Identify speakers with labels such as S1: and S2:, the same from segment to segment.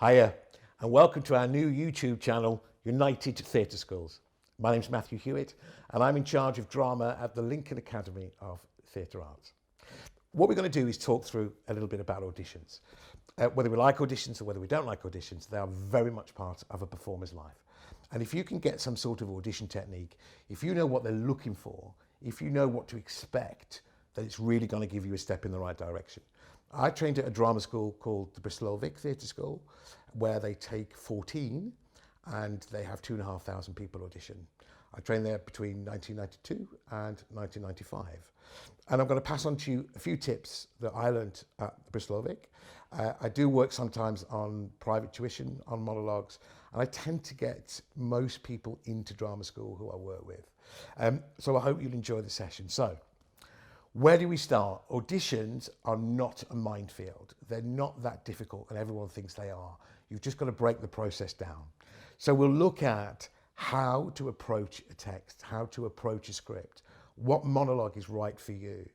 S1: Hiya, and welcome to our new YouTube channel, United Theatre Schools. My name's Matthew Hewitt, and I'm in charge of drama at the Lincoln Academy of Theatre Arts. What we're going to do is talk through a little bit about auditions. Whether we like auditions or whether we don't like auditions, they are very much part of a performer's life. And if you can get some sort of audition technique, if you know what they're looking for, if you know what to expect, then it's really going to give you a step in the right direction. I trained at a drama school called the Bristol Old Vic Theatre School, where they take 14 and they have 2,500 people audition. I trained there between 1992 and 1995. And I'm going to pass on to you a few tips that I learned at the Bristol Old Vic. I do work sometimes on private tuition, on monologues, and I tend to get most people into drama school who I work with. So I hope you'll enjoy the session. So, where do we start? Auditions are not a minefield. They're not that difficult and everyone thinks they are. You've just got to break the process down. So we'll look at how to approach a text, how to approach a script, what monologue is right for you.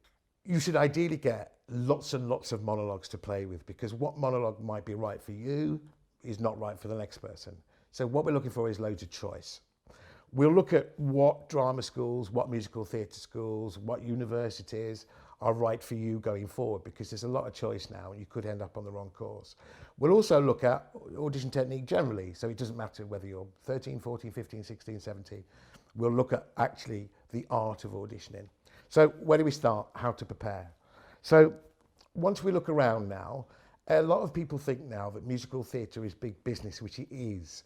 S1: You should ideally get lots and lots of monologues to play with, because what monologue might be right for you is not right for the next person. So what we're looking for is loads of choice. We'll look at what drama schools, what musical theatre schools, what universities are right for you going forward, because there's a lot of choice now and you could end up on the wrong course. We'll also look at audition technique generally, so it doesn't matter whether you're 13, 14, 15, 16, 17. We'll look at actually the art of auditioning. So where do we start? How to prepare. So once we look around now, a lot of people think now that musical theatre is big business, which it is,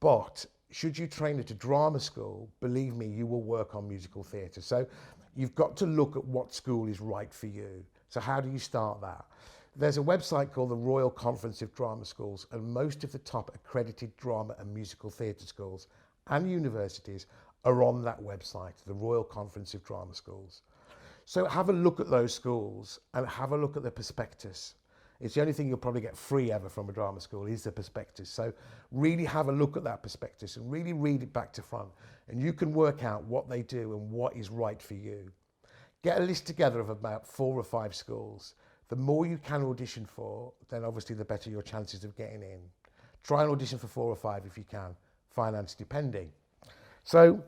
S1: but should you train at a drama school, believe me, you will work on musical theatre. So you've got to look at what school is right for you. So how do you start that? There's a website called the Royal Conference of Drama Schools, and most of the top accredited drama and musical theatre schools and universities are on that website, the Royal Conference of Drama Schools. So have a look at those schools and have a look at the prospectus. It's the only thing you'll probably get free ever from a drama school is the prospectus. So really have a look at that prospectus and really read it back to front, and you can work out what they do and what is right for you. Get a list together of about 4 or 5 schools. The more you can audition for, then obviously the better your chances of getting in. Try and audition for 4 or 5 if you can, finance depending. So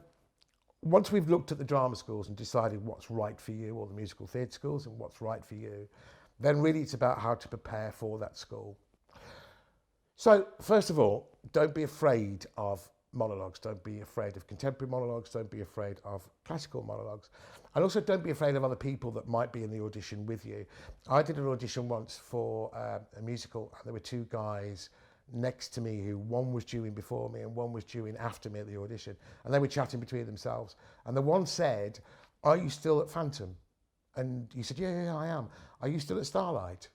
S1: once we've looked at the drama schools and decided what's right for you, or the musical theatre schools and what's right for you, then really it's about how to prepare for that school. So first of all, don't be afraid of monologues. Don't be afraid of contemporary monologues. Don't be afraid of classical monologues. And also don't be afraid of other people that might be in the audition with you. I did an audition once for a musical, and there were 2 guys next to me who, one was due in before me and one was due in after me at the audition, and they were chatting between themselves, and the one said, "Are you still at Phantom?" And he said, yeah, I am. "Are you still at Starlight?"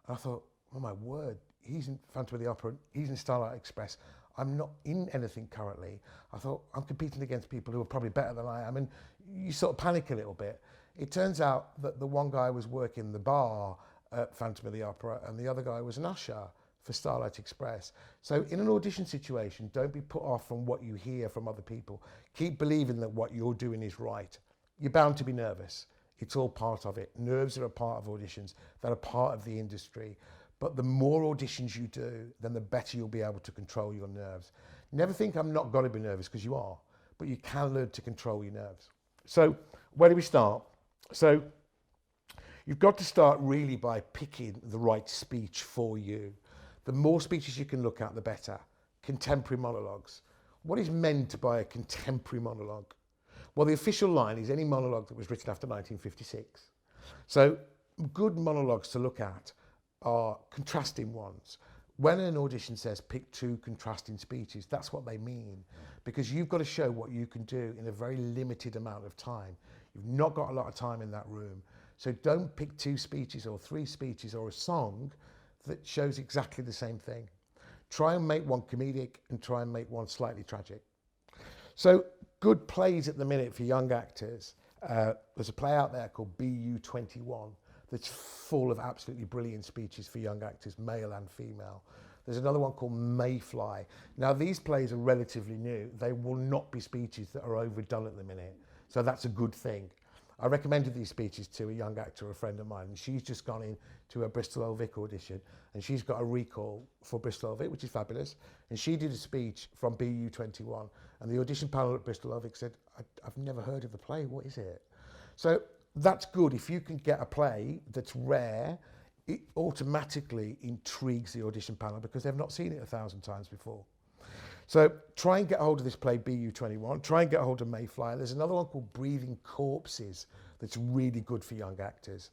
S1: And I thought, oh my word, he's in Phantom of the Opera, he's in Starlight Express. I'm not in anything currently. I thought, I'm competing against people who are probably better than I am. And you sort of panic a little bit. It turns out that the one guy was working the bar at Phantom of the Opera and the other guy was an usher for Starlight Express. So in an audition situation, don't be put off from what you hear from other people. Keep believing that what you're doing is right. You're bound to be nervous. It's all part of it. Nerves are a part of auditions. They're a part of the industry. But the more auditions you do, then the better you'll be able to control your nerves. Never think I'm not going to be nervous, because you are. But you can learn to control your nerves. So where do we start? So you've got to start really by picking the right speech for you. The more speeches you can look at, the better. Contemporary monologues. What is meant by a contemporary monologue? Well, the official line is any monologue that was written after 1956. So good monologues to look at are contrasting ones. When an audition says pick 2 contrasting speeches, that's what they mean, because you've got to show what you can do in a very limited amount of time. You've not got a lot of time in that room. So don't pick 2 speeches or 3 speeches or a song that shows exactly the same thing. Try and make one comedic and try and make one slightly tragic. So good plays at the minute for young actors. There's a play out there called BU21 that's full of absolutely brilliant speeches for young actors, male and female. There's another one called Mayfly. Now, these plays are relatively new. They will not be speeches that are overdone at the minute. So that's a good thing. I recommended these speeches to a young actor, a friend of mine, and she's just gone in to a Bristol Old Vic audition, and she's got a recall for Bristol Old Vic, which is fabulous. And she did a speech from BU21, and the audition panel at Bristol Old Vic said, I've never heard of the play, what is it? So that's good. If you can get a play that's rare, it automatically intrigues the audition panel because they've not seen it 1,000 times before. So try and get hold of this play, BU21. Try and get hold of Mayfly. There's another one called Breathing Corpses that's really good for young actors.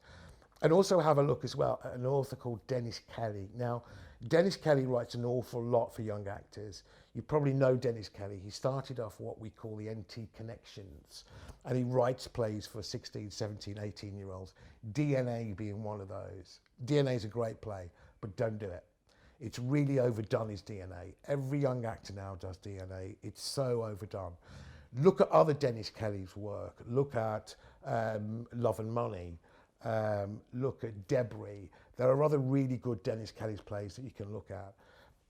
S1: And also have a look as well at an author called Dennis Kelly. Now, Dennis Kelly writes an awful lot for young actors. You probably know Dennis Kelly. He started off what we call the NT Connections, and he writes plays for 16, 17, 18-year-olds, DNA being one of those. DNA is a great play, but don't do it. It's really overdone, his DNA. Every young actor now does DNA. It's so overdone. Look at other Dennis Kelly's work. Look at Love and Money. Look at Debris. There are other really good Dennis Kelly's plays that you can look at.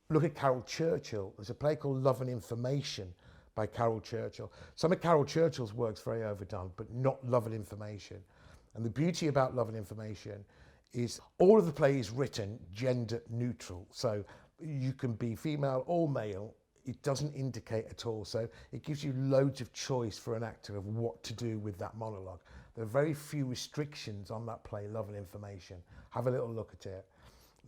S1: Look at Carol Churchill. There's a play called Love and Information by Carol Churchill. Some of Carol Churchill's work's very overdone, but not Love and Information. And the beauty about Love and Information is all of the play is written gender neutral. So you can be female or male. It doesn't indicate at all. So it gives you loads of choice for an actor of what to do with that monologue. There are very few restrictions on that play, Love and Information. Have a little look at it.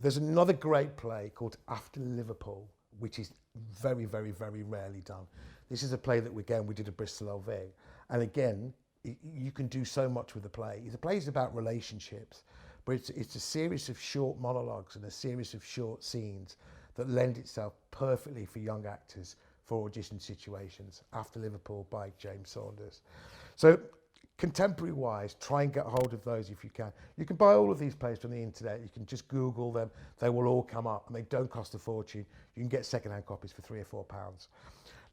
S1: There's another great play called After Liverpool, which is very, very, very rarely done. This is a play that, again, we did at Bristol Old Vic. And again, you can do so much with the play. The play is about relationships, but it's a series of short monologues and a series of short scenes that lend itself perfectly for young actors for audition situations. After Liverpool by James Saunders. So contemporary wise, try and get hold of those if you can. You can buy all of these plays from the internet. You can just Google them. They will all come up and they don't cost a fortune. You can get secondhand copies for £3 or £4.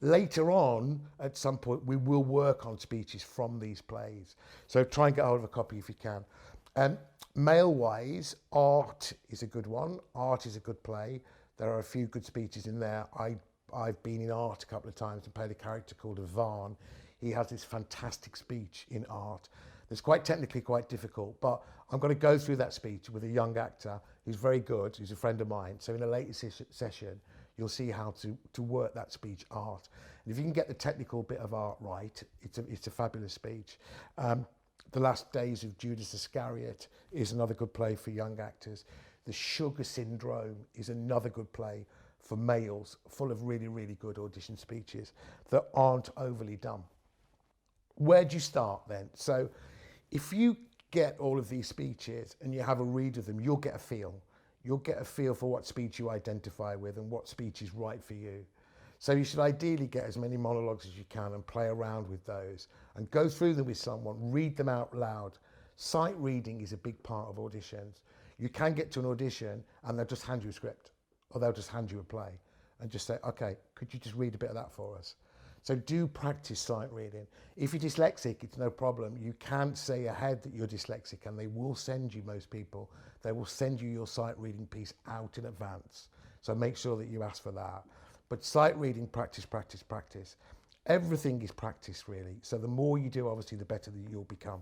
S1: Later on, at some point, we will work on speeches from these plays. So try and get hold of a copy if you can. Male-wise, Art is a good one. Art is a good play. There are a few good speeches in there. I've been in Art a couple of times and played a character called Ivan. He has this fantastic speech in Art. It's quite technically quite difficult, but I'm going to go through that speech with a young actor who's very good, who's a friend of mine. So in a later session, you'll see how to work that speech, Art. And if you can get the technical bit of Art right, it's a fabulous speech. The Last Days of Judas Iscariot is another good play for young actors. The Sugar Syndrome is another good play for males, full of really, really good audition speeches that aren't overly done. Where do you start then? So if you get all of these speeches and you have a read of them, you'll get a feel. You'll get a feel for what speech you identify with and what speech is right for you. So you should ideally get as many monologues as you can and play around with those and go through them with someone, read them out loud. Sight reading is a big part of auditions. You can get to an audition and they'll just hand you a script or they'll just hand you a play and just say, okay, could you just read a bit of that for us? So do practice sight reading. If you're dyslexic, it's no problem. You can say ahead that you're dyslexic and they will send you, most people, they will send you your sight reading piece out in advance. So make sure that you ask for that. But sight reading, practice, practice, practice. Everything is practice, really. So the more you do, obviously, the better that you'll become.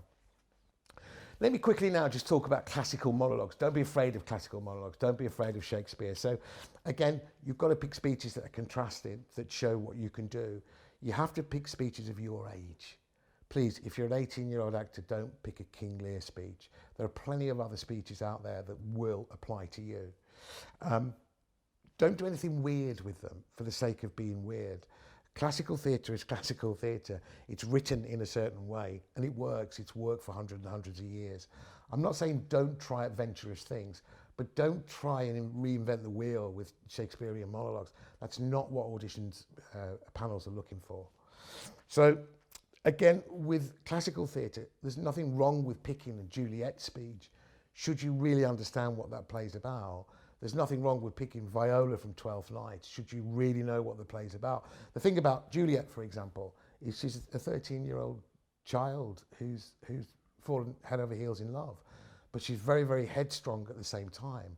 S1: Let me quickly now just talk about classical monologues. Don't be afraid of classical monologues. Don't be afraid of Shakespeare. So again, you've got to pick speeches that are contrasted, that show what you can do. You have to pick speeches of your age. Please, if you're an 18-year-old actor, don't pick a King Lear speech. There are plenty of other speeches out there that will apply to you. Don't do anything weird with them for the sake of being weird. Classical theatre is classical theatre. It's written in a certain way and it works. It's worked for hundreds and hundreds of years. I'm not saying don't try adventurous things, but don't try and reinvent the wheel with Shakespearean monologues. That's not what auditions panels are looking for. So again, with classical theatre, there's nothing wrong with picking a Juliet speech should you really understand what that play's about. There's nothing wrong with picking Viola from Twelfth Night, should you really know what the play's about. The thing about Juliet, for example, is she's a 13-year-old child who's fallen head over heels in love, but she's very, very headstrong at the same time.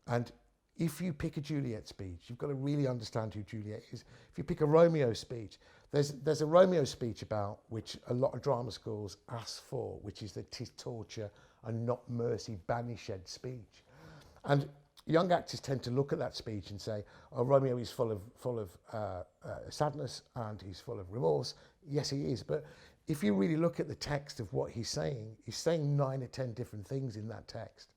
S1: And if you pick a Juliet speech, you've got to really understand who Juliet is. If you pick a Romeo speech, There's a Romeo speech about which a lot of drama schools ask for, which is the "'tis torture and not mercy banished" speech. And young actors tend to look at that speech and say, "Oh, Romeo is full of sadness and he's full of remorse." Yes, he is. But if you really look at the text of what he's saying 9 or 10 different things in that text.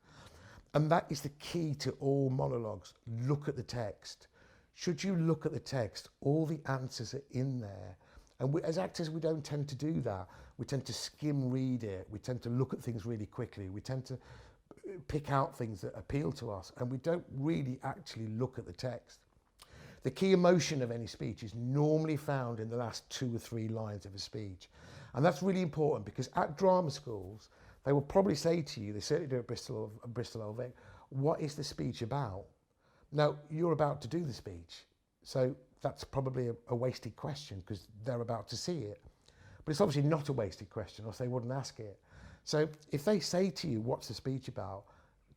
S1: And that is the key to all monologues. Look at the text. Should you look at the text, all the answers are in there. And we, as actors, we don't tend to do that. We tend to skim read it. We tend to look at things really quickly. We tend to pick out things that appeal to us, and we don't really actually look at the text. The key emotion of any speech is normally found in the last 2 or 3 lines of a speech. And that's really important, because at drama schools, they will probably say to you, they certainly do at Bristol Old Vic, what is the speech about? Now, you're about to do the speech, so that's probably a wasted question, because they're about to see it. But it's obviously not a wasted question, or else they wouldn't ask it. So if they say to you, what's the speech about?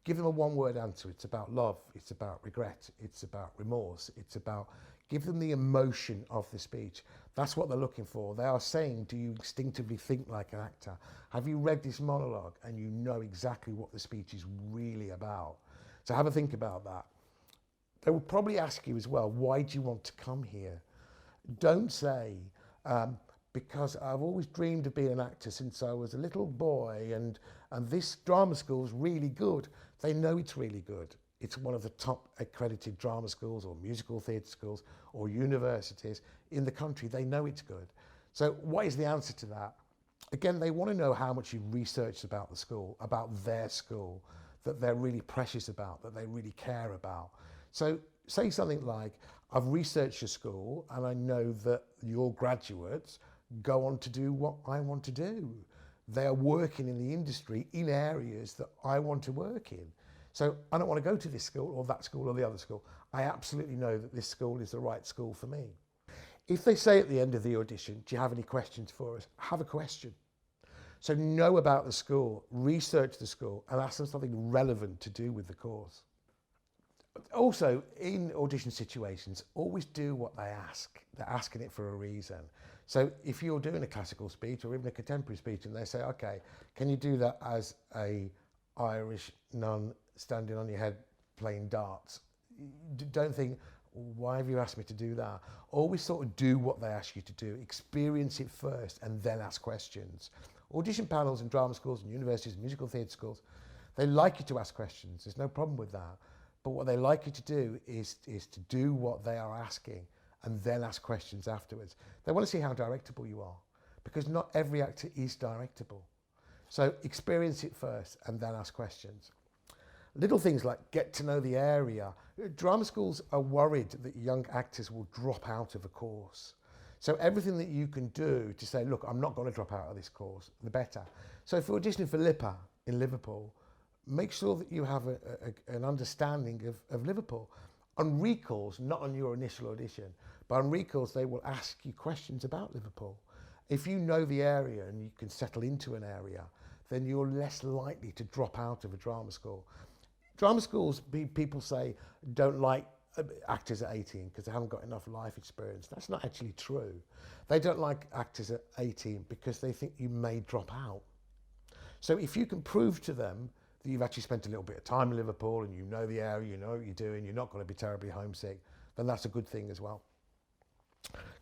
S1: Give them a one-word answer. It's about love, it's about regret, it's about remorse, it's about... Give them the emotion of the speech. That's what they're looking for. They are saying, do you instinctively think like an actor? Have you read this monologue and you know exactly what the speech is really about? So have a think about that. They will probably ask you as well, why do you want to come here? Don't say, because I've always dreamed of being an actor since I was a little boy, and this drama school is really good. They know it's really good. It's one of the top accredited drama schools or musical theatre schools or universities in the country. They know it's good. So what is the answer to that? Again, they want to know how much you've researched about the school, about their school, that they're really precious about, that they really care about. So say something like, I've researched your school and I know that your graduates go on to do what I want to do. They are working in the industry in areas that I want to work in. So I don't want to go to this school or that school or the other school. I absolutely know that this school is the right school for me. If they say at the end of the audition, do you have any questions for us? Have a question. So know about the school, research the school, and ask them something relevant to do with the course. Also, in audition situations, always do what they ask. They're asking it for a reason. So if you're doing a classical speech or even a contemporary speech and they say, okay, can you do that as a Irish nun standing on your head playing darts? Don't think, why have you asked me to do that? Always sort of do what they ask you to do. Experience it first and then ask questions. Audition panels in drama schools and universities and musical theatre schools, they like you to ask questions. There's no problem with that. But what they like you to do is to do what they are asking and then ask questions afterwards. They want to see how directable you are, because not every actor is directable. So experience it first and then ask questions. Little things like get to know the area. Drama schools are worried that young actors will drop out of a course. So everything that you can do to say, look, I'm not going to drop out of this course, the better. So if you're auditioning for Lipper in Liverpool, make sure that you have an understanding of Liverpool. On recalls, not on your initial audition, but on recalls, they will ask you questions about Liverpool. If you know the area and you can settle into an area, then you're less likely to drop out of a drama school. Drama schools, people say, don't like actors at 18 because they haven't got enough life experience. That's not actually true. They don't like actors at 18 because they think you may drop out. So if you can prove to them that you've actually spent a little bit of time in Liverpool and you know the area, you know what you're doing, you're not going to be terribly homesick, then that's a good thing as well.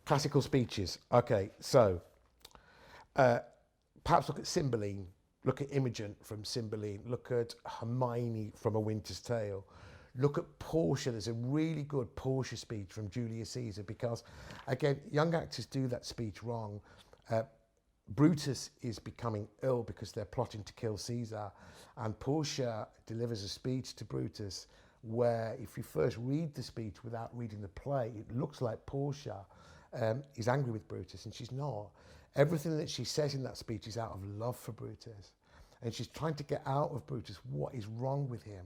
S1: Classical speeches. Okay, so perhaps look at Cymbeline, look at Imogen from Cymbeline, look at Hermione from A Winter's Tale, look at Portia. There's a really good Portia speech from Julius Caesar because, again, young actors do that speech wrong. Brutus is becoming ill because they're plotting to kill Caesar, and Portia delivers a speech to Brutus where, if you first read the speech without reading the play, it looks like Portia is angry with Brutus, and she's not. Everything that she says in that speech is out of love for Brutus, and she's trying to get out of Brutus what is wrong with him,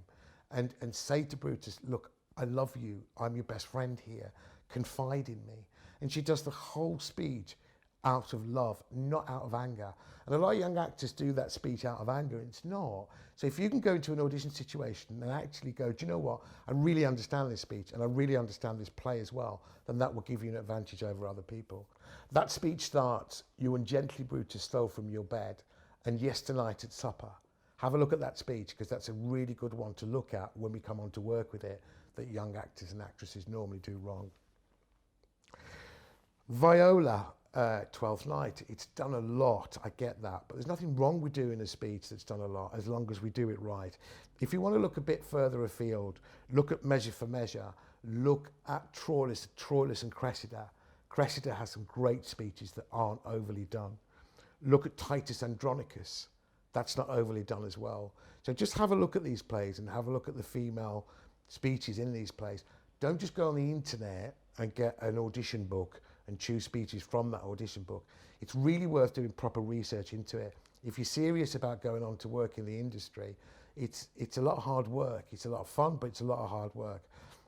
S1: and say to Brutus, look, I love you, I'm your best friend here, confide in me. And she does the whole speech out of love, not out of anger. And a lot of young actors do that speech out of anger, and it's not. So if you can go into an audition situation and actually go, do you know what, I really understand this speech and I really understand this play as well, then that will give you an advantage over other people. That speech starts, "You ungently Brutus stole from your bed, and yesternight at supper." Have a look at that speech, because that's a really good one to look at when we come on to work with it, that young actors and actresses normally do wrong. Viola, Twelfth Night, it's done a lot, I get that, but there's nothing wrong with doing a speech that's done a lot, as long as we do it right. If you want to look a bit further afield, look at Measure for Measure, look at Troilus and Cressida. Cressida has some great speeches that aren't overly done. Look at Titus Andronicus, that's not overly done as well. So just have a look at these plays and have a look at the female speeches in these plays. Don't just go on the internet and get an audition book and choose speeches from that audition book. It's really worth doing proper research into it. If you're serious about going on to work in the industry, it's a lot of hard work. It's a lot of fun, but it's a lot of hard work.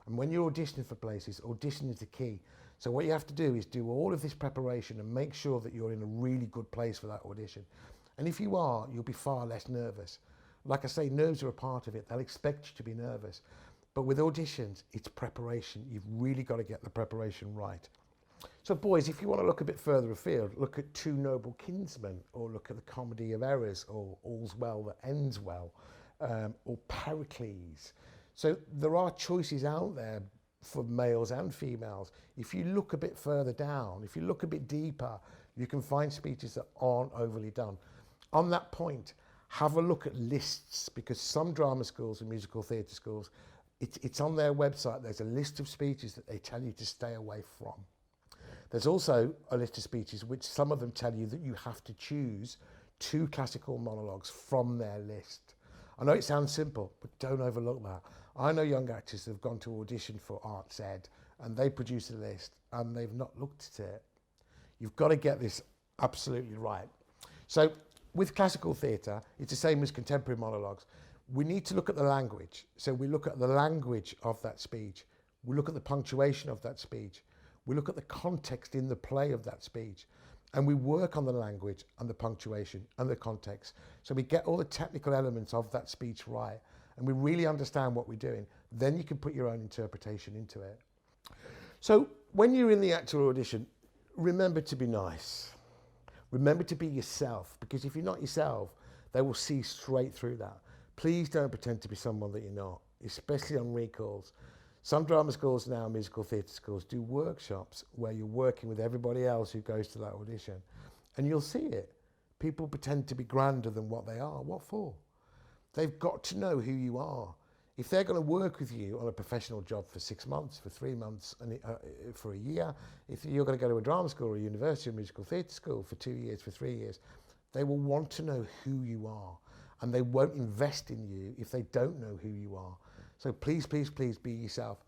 S1: And when you're auditioning for places, audition is the key. So what you have to do is do all of this preparation and make sure that you're in a really good place for that audition. And if you are, you'll be far less nervous. Like I say, nerves are a part of it. They'll expect you to be nervous. But with auditions, it's preparation. You've really got to get the preparation right. So boys, if you want to look a bit further afield, look at Two Noble Kinsmen, or look at The Comedy of Errors, or All's Well That Ends Well, or Pericles. So there are choices out there for males and females. If you look a bit further down, if you look a bit deeper, you can find speeches that aren't overly done. On that point, have a look at lists, because some drama schools and musical theatre schools, it's on their website, there's a list of speeches that they tell you to stay away from. There's also a list of speeches which some of them tell you that you have to choose 2 classical monologues from their list. I know it sounds simple, but don't overlook that. I know young actors that have gone to audition for Arts Ed and they produce a list and they've not looked at it. You've got to get this absolutely right. So with classical theatre, it's the same as contemporary monologues. We need to look at the language. So we look at the language of that speech. We look at the punctuation of that speech. We look at the context in the play of that speech, and we work on the language and the punctuation and the context. So we get all the technical elements of that speech right, and we really understand what we're doing. Then you can put your own interpretation into it. So when you're in the actual audition, remember to be nice. Remember to be yourself, because if you're not yourself, they will see straight through that. Please don't pretend to be someone that you're not, especially on recalls. Some drama schools now, musical theatre schools, do workshops where you're working with everybody else who goes to that audition. And you'll see it. People pretend to be grander than what they are. What for? They've got to know who you are. If they're going to work with you on a professional job for 6 months, for 3 months, and for a year, if you're going to go to a drama school or a university or musical theatre school for 2 years, for 3 years, they will want to know who you are. And they won't invest in you if they don't know who you are. So please, please, please be yourself.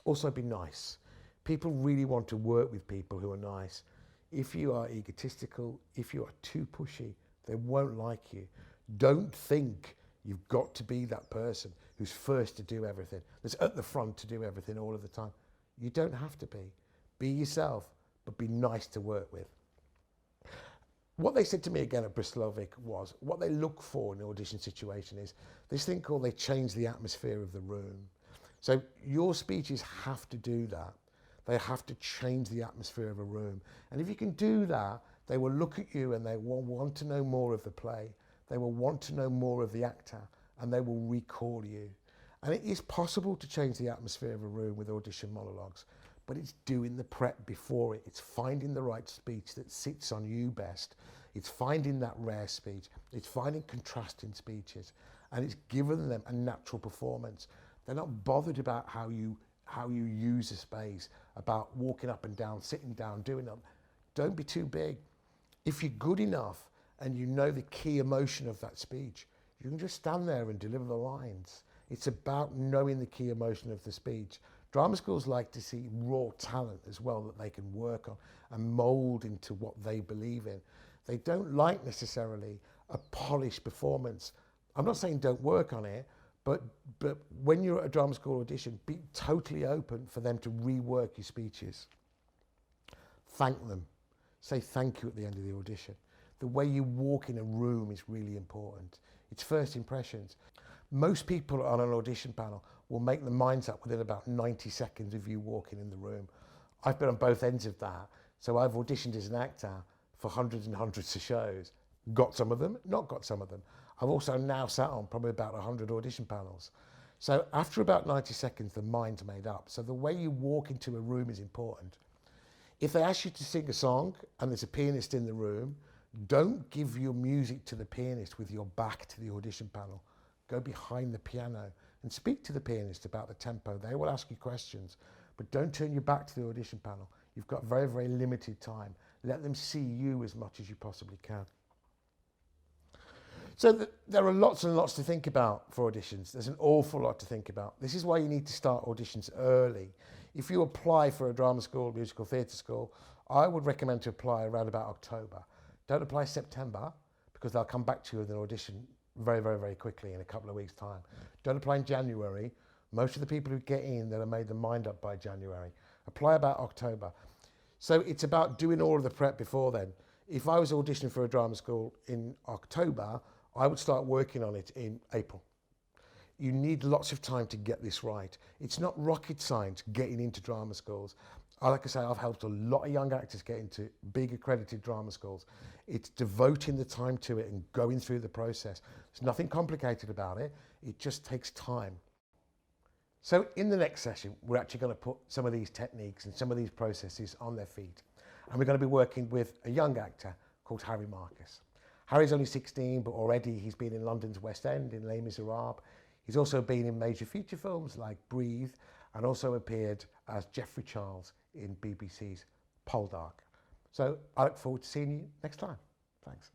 S1: Also be nice. People really want to work with people who are nice. If you are egotistical, if you are too pushy, they won't like you. Don't think you've got to be that person who's first to do everything, that's at the front to do everything all of the time. You don't have to be. Be yourself, but be nice to work with. What they said to me again at Bristol Old Vic was, what they look for in an audition situation is this thing called they change the atmosphere of the room. So your speeches have to do that. They have to change the atmosphere of a room. And if you can do that, they will look at you and they will want to know more of the play. They will want to know more of the actor, and they will recall you. And it is possible to change the atmosphere of a room with audition monologues, but it's doing the prep before it. It's finding the right speech that sits on you best. It's finding that rare speech. It's finding contrasting speeches, and it's giving them a natural performance. They're not bothered about how you use a space, about walking up and down, sitting down, doing that. Don't be too big. If you're good enough and you know the key emotion of that speech, you can just stand there and deliver the lines. It's about knowing the key emotion of the speech. Drama schools like to see raw talent as well that they can work on and mould into what they believe in. They don't like necessarily a polished performance. I'm not saying don't work on it, but when you're at a drama school audition, be totally open for them to rework your speeches. Thank them. say thank you at the end of the audition. The way you walk in a room is really important. It's first impressions. Most people on an audition panel will make their minds up within about 90 seconds of you walking in the room. I've been on both ends of that. So I've auditioned as an actor for hundreds and hundreds of shows. Got some of them, not got some of them. I've also now sat on probably about 100 audition panels. So after about 90 seconds, the mind's made up. So the way you walk into a room is important. If they ask you to sing a song and there's a pianist in the room, don't give your music to the pianist with your back to the audition panel. Go behind the piano and speak to the pianist about the tempo. They will ask you questions, but don't turn your back to the audition panel. You've got very, very limited time. Let them see you as much as you possibly can. So there are lots and lots to think about for auditions. There's an awful lot to think about. This is why you need to start auditions early. If you apply for a drama school, musical theatre school, I would recommend to apply around about October. Don't apply September, because they'll come back to you with an audition very, very, very quickly in a couple of weeks' time. Don't apply in January. Most of the people who get in, they'll have made their mind up by January. Apply about October. So it's about doing all of the prep before then. If I was auditioning for a drama school in October, I would start working on it in April. You need lots of time to get this right. It's not rocket science getting into drama schools. Like I say, I've helped a lot of young actors get into big accredited drama schools. It's devoting the time to it and going through the process. There's nothing complicated about it. It just takes time. So in the next session, we're actually going to put some of these techniques and some of these processes on their feet. And we're going to be working with a young actor called Harry Marcus. Harry's only 16, but already he's been in London's West End in Les Miserables. He's also been in major feature films like Breathe, and also appeared as Geoffrey Charles in BBC's Poldark. So I look forward to seeing you next time. Thanks.